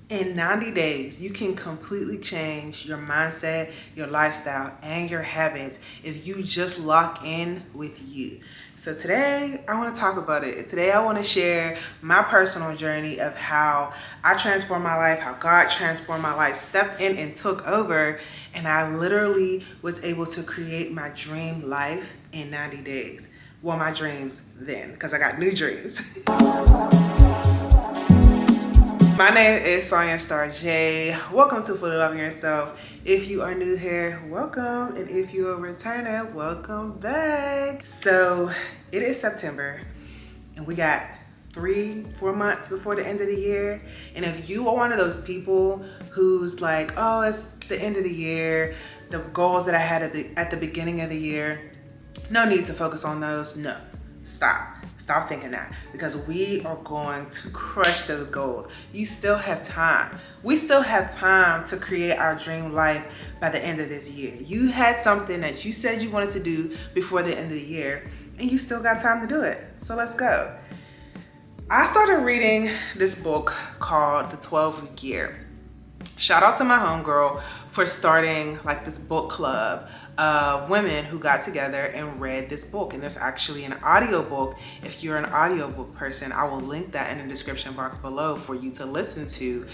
In 90 days, you can completely change your mindset, your lifestyle, and your habits if you just lock in with you. So today, I want to talk about it. Today, I want to share my personal journey of how I transformed my life, how God transformed my life, stepped in and took over, and I literally was able to create my dream life in 90 days. Well, my dreams then, because I got new dreams. My name is Sonia Star J. Welcome to Fully Loving Yourself. If you are new here, welcome. And if you're a returner, welcome back. So it is September and we got 3-4 months before the end of the year. And if you are one of those people who's like, oh, it's the end of the year, the goals that I had at the beginning of the year, no need to focus on those. No, stop thinking that, because we are going to crush those goals. You still have time. We still have time to create our dream life by the end of this year. You had something that you said you wanted to do before the end of the year, and you still got time to do it. So let's go. I started reading this book called The 12-Week Year. Shout out to my homegirl for starting like this book club of women who got together and read this book. And there's actually an audiobook. If you're an audiobook person, I will link that in the description box below for you to listen to.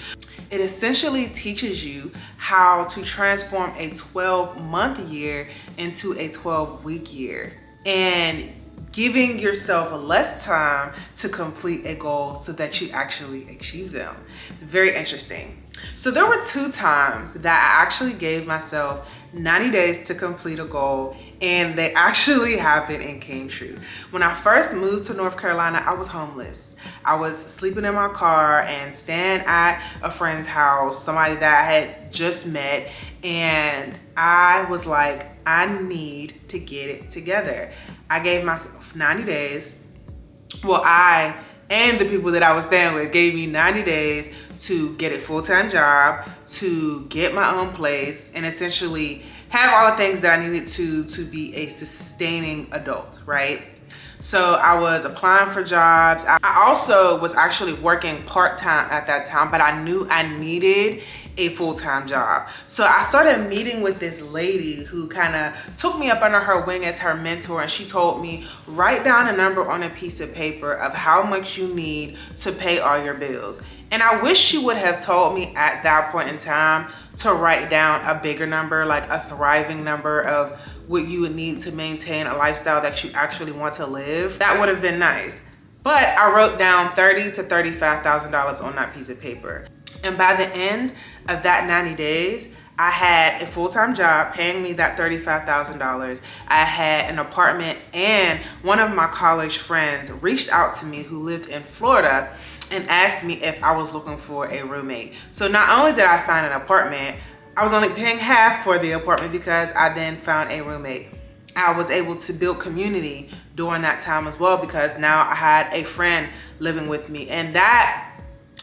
It essentially teaches you how to transform a 12-month year into a 12-week year, and giving yourself less time to complete a goal so that you actually achieve them. It's very interesting. So there were 2 times that I actually gave myself 90 days to complete a goal, and they actually happened and came true. When I first moved to North Carolina, I was homeless. I was sleeping in my car and staying at a friend's house, somebody that I had just met, and I was like, I need to get it together. I gave myself 90 days. Well, I and the people that I was staying with gave me 90 days to get a full-time job, to get my own place, and essentially have all the things that I needed to be a sustaining adult, right? So I was applying for jobs. I also was actually working part-time at that time, but I knew I needed a full-time job. So I started meeting with this lady who kind of took me up under her wing as her mentor, and she told me, write down a number on a piece of paper of how much you need to pay all your bills. And I wish she would have told me at that point in time to write down a bigger number, like a thriving number of what you would need to maintain a lifestyle that you actually want to live. That would have been nice. But I wrote down $30,000 to $35,000 on that piece of paper. And by the end of that 90 days, I had a full-time job paying me that $35,000. I had an apartment, and one of my college friends reached out to me who lived in Florida and asked me if I was looking for a roommate. So not only did I find an apartment, I was only paying half for the apartment because I then found a roommate. I was able to build community during that time as well, because now I had a friend living with me, and that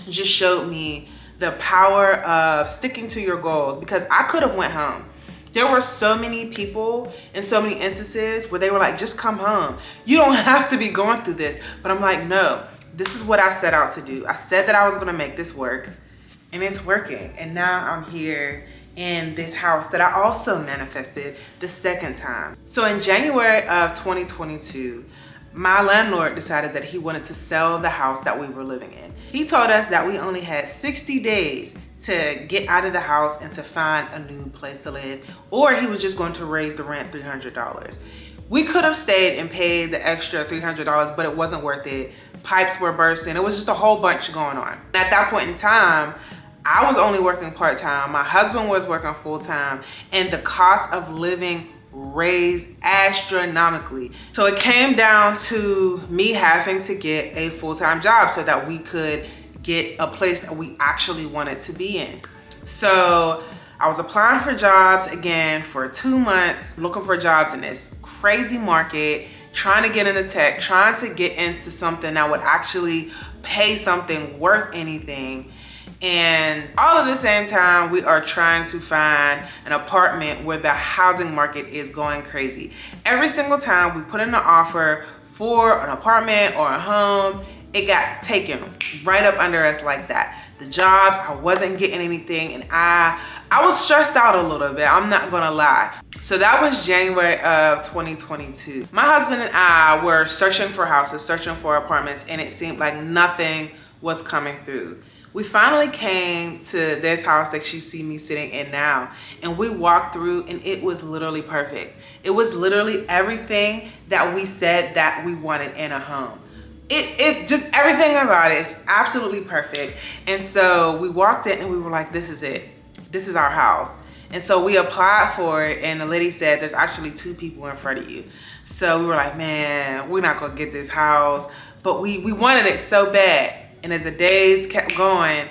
just showed me the power of sticking to your goals, because I could have went home. There were so many people and so many instances where they were like, just come home. You don't have to be going through this. But I'm like, no, this is what I set out to do. I said that I was gonna make this work, and it's working. And now I'm here in this house that I also manifested the second time. So in January of 2022, my landlord decided that he wanted to sell the house that we were living in. He told us that we only had 60 days to get out of the house and to find a new place to live, or he was just going to raise the rent $300. We could have stayed and paid the extra $300, but it wasn't worth it. Pipes were bursting. It was just a whole bunch going on. At that point in time, I was only working part-time. My husband was working full-time, and the cost of living raised astronomically. So it came down to me having to get a full-time job so that we could get a place that we actually wanted to be in. So I was applying for jobs again for 2 months, looking for jobs in this crazy market, trying to get into tech, trying to get into something that would actually pay something worth anything. And all at the same time, we are trying to find an apartment where the housing market is going crazy. Every single time we put in an offer for an apartment or a home, it got taken right up under us like that. The jobs, I wasn't getting anything, and I was stressed out a little bit, I'm not gonna lie. So that was January of 2022. My husband and I were searching for houses, searching for apartments, and it seemed like nothing was coming through. We finally came to this house that you see me sitting in now, and we walked through, and it was literally perfect. It was literally everything that we said that we wanted in a home. It just, everything about it is absolutely perfect. And so we walked in and we were like, this is it. This is our house. And so we applied for it, and the lady said, there's actually 2 people in front of you. So we were like, man, we're not gonna get this house. But we wanted it so bad. And as the days kept going,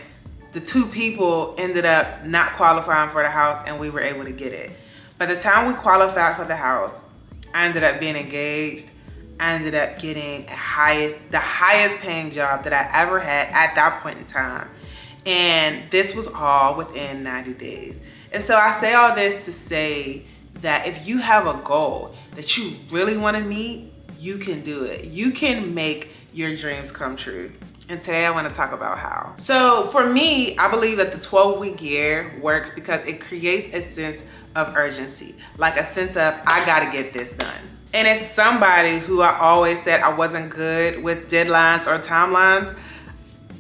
the 2 people ended up not qualifying for the house, and we were able to get it. By the time we qualified for the house, I ended up being engaged. I ended up getting the highest paying job that I ever had at that point in time. And this was all within 90 days. And so I say all this to say that if you have a goal that you really want to meet, you can do it. You can make your dreams come true. And today I want to talk about how. So for me, I believe that the 12-week year works because it creates a sense of urgency, like a sense of, I gotta get this done. And as somebody who I always said I wasn't good with deadlines or timelines,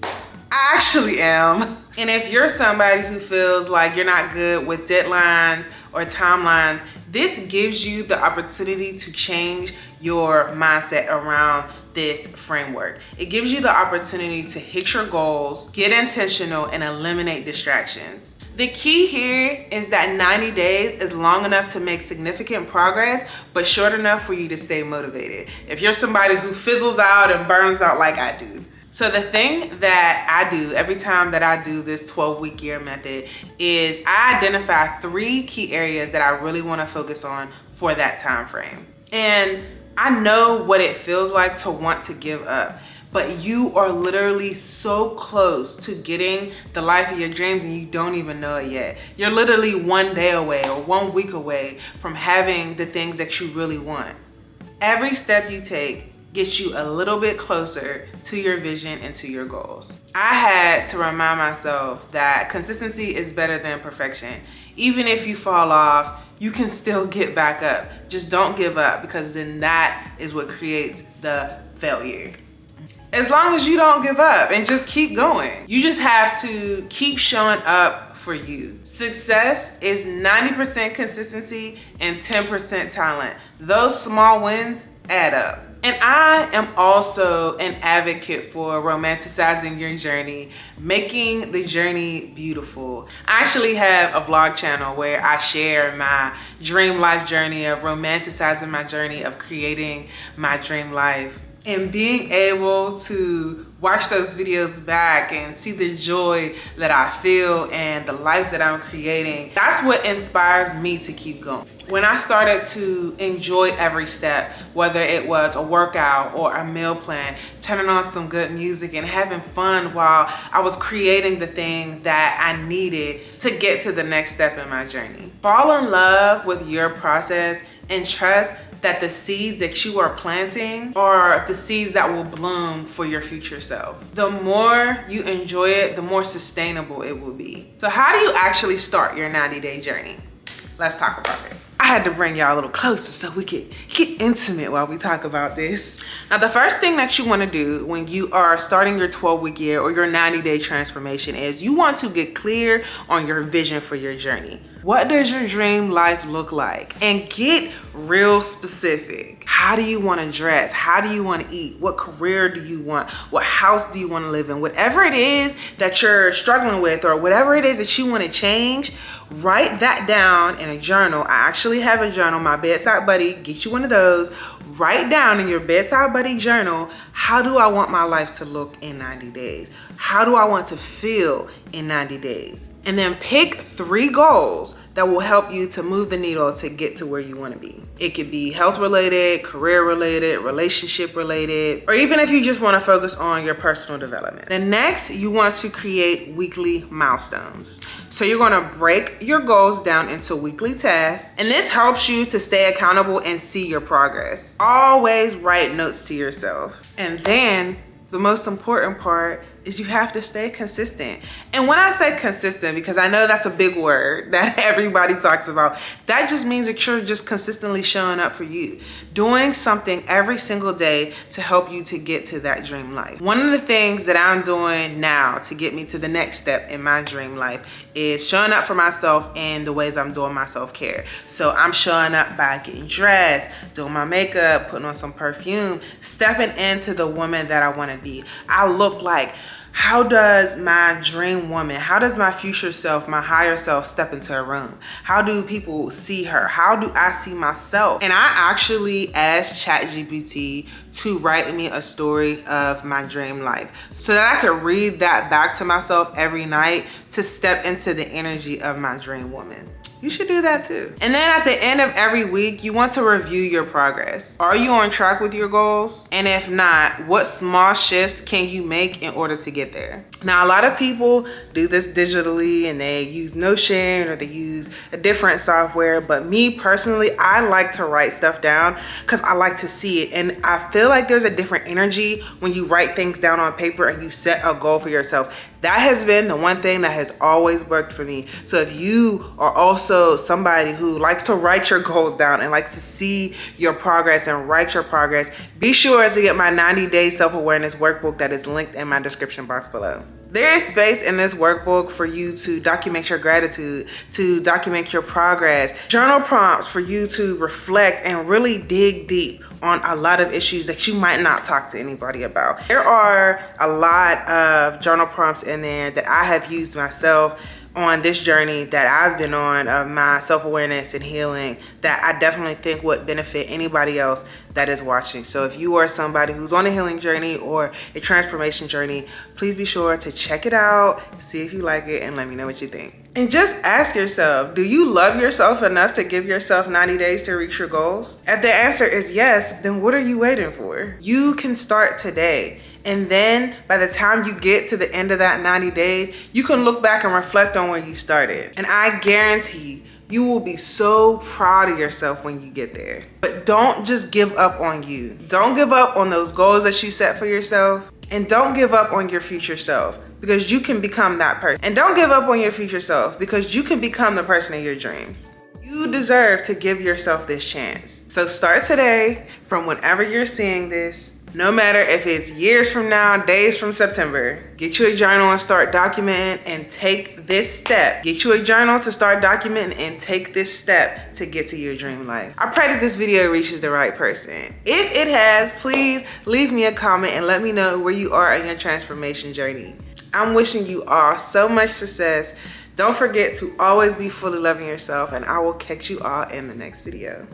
I actually am. And if you're somebody who feels like you're not good with deadlines or timelines, this gives you the opportunity to change your mindset around this framework. It gives you the opportunity to hit your goals, get intentional, and eliminate distractions. The key here is that 90 days is long enough to make significant progress, but short enough for you to stay motivated. If you're somebody who fizzles out and burns out like I do. So the thing that I do every time that I do this 12-week year method is I identify 3 key areas that I really want to focus on for that time frame. And I know what it feels like to want to give up, but you are literally so close to getting the life of your dreams and you don't even know it yet. You're literally 1 day away or 1 week away from having the things that you really want. Every step you take gets you a little bit closer to your vision and to your goals. I had to remind myself that consistency is better than perfection. Even if you fall off, you can still get back up. Just don't give up, because then that is what creates the failure. As long as you don't give up and just keep going. You just have to keep showing up for you. Success is 90% consistency and 10% talent. Those small wins add up. And I am also an advocate for romanticizing your journey, making the journey beautiful. I actually have a vlog channel where I share my dream life journey of romanticizing my journey of creating my dream life. And being able to watch those videos back and see the joy that I feel and the life that I'm creating, that's what inspires me to keep going. When I started to enjoy every step, whether it was a workout or a meal plan, turning on some good music and having fun while I was creating the thing that I needed to get to the next step in my journey. Fall in love with your process and trust that the seeds that you are planting are the seeds that will bloom for your future self. The more you enjoy it, the more sustainable it will be. So how do you actually start your 90-day journey? Let's talk about it. I had to bring y'all a little closer so we could get intimate while we talk about this. Now, the first thing that you want to do when you are starting your 12-week year or your 90-day transformation is you want to get clear on your vision for your journey. What does your dream life look like? And get real specific. How do you want to dress? How do you want to eat? What career do you want? What house do you want to live in? Whatever it is that you're struggling with or whatever it is that you want to change, write that down in a journal. I actually have a journal, my bedside buddy, get you one of those. Write down in your bedside buddy journal, how do I want my life to look in 90 days? How do I want to feel in 90 days? And then pick 3 goals that will help you to move the needle to get to where you want to be. It could be health related, career related, relationship related, or even if you just want to focus on your personal development. Then next, you want to create weekly milestones. So you're going to break your goals down into weekly tasks, and this helps you to stay accountable and see your progress. Always write notes to yourself. And then the most important part is you have to stay consistent. And when I say consistent, because I know that's a big word that everybody talks about, that just means that you're just consistently showing up for you, doing something every single day to help you to get to that dream life. One of the things that I'm doing now to get me to the next step in my dream life is showing up for myself in the ways I'm doing my self-care. So I'm showing up by getting dressed, doing my makeup, putting on some perfume, stepping into the woman that I want to be. I look like, how does my dream woman, how does my future self, my higher self step into a room? How do people see her? How do I see myself? And I actually asked ChatGPT to write me a story of my dream life so that I could read that back to myself every night to step into the energy of my dream woman. You should do that too. And then at the end of every week, you want to review your progress. Are you on track with your goals? And if not, what small shifts can you make in order to get there? Now, a lot of people do this digitally and they use Notion or they use a different software. But me personally, I like to write stuff down because I like to see it. And I feel like there's a different energy when you write things down on paper and you set a goal for yourself. That has been the one thing that has always worked for me. So if you are also somebody who likes to write your goals down and likes to see your progress and write your progress, be sure to get my 90-day self-awareness workbook that is linked in my description box below. There is space in this workbook for you to document your gratitude, to document your progress, journal prompts for you to reflect and really dig deep on a lot of issues that you might not talk to anybody about. There are a lot of journal prompts in there that I have used myself on this journey that I've been on of my self-awareness and healing that I definitely think would benefit anybody else that is watching. So if you are somebody who's on a healing journey or a transformation journey, please be sure to check it out, see if you like it, and let me know what you think. And just ask yourself, do you love yourself enough to give yourself 90 days to reach your goals? If the answer is yes, then what are you waiting for? You can start today. And then by the time you get to the end of that 90 days, you can look back and reflect on where you started. And I guarantee you will be so proud of yourself when you get there. But don't just give up on you. Don't give up on those goals that you set for yourself. And don't give up on your future self, because you can become that person. And don't give up on your future self, because you can become the person of your dreams. You deserve to give yourself this chance. So start today from whenever you're seeing this. No matter if it's years from now, days from September, get you a journal and start documenting and take this step. Get you a journal to start documenting and take this step to get to your dream life. I pray that this video reaches the right person. If it has, please leave me a comment and let me know where you are in your transformation journey. I'm wishing you all so much success. Don't forget to always be fully loving yourself, and I will catch you all in the next video.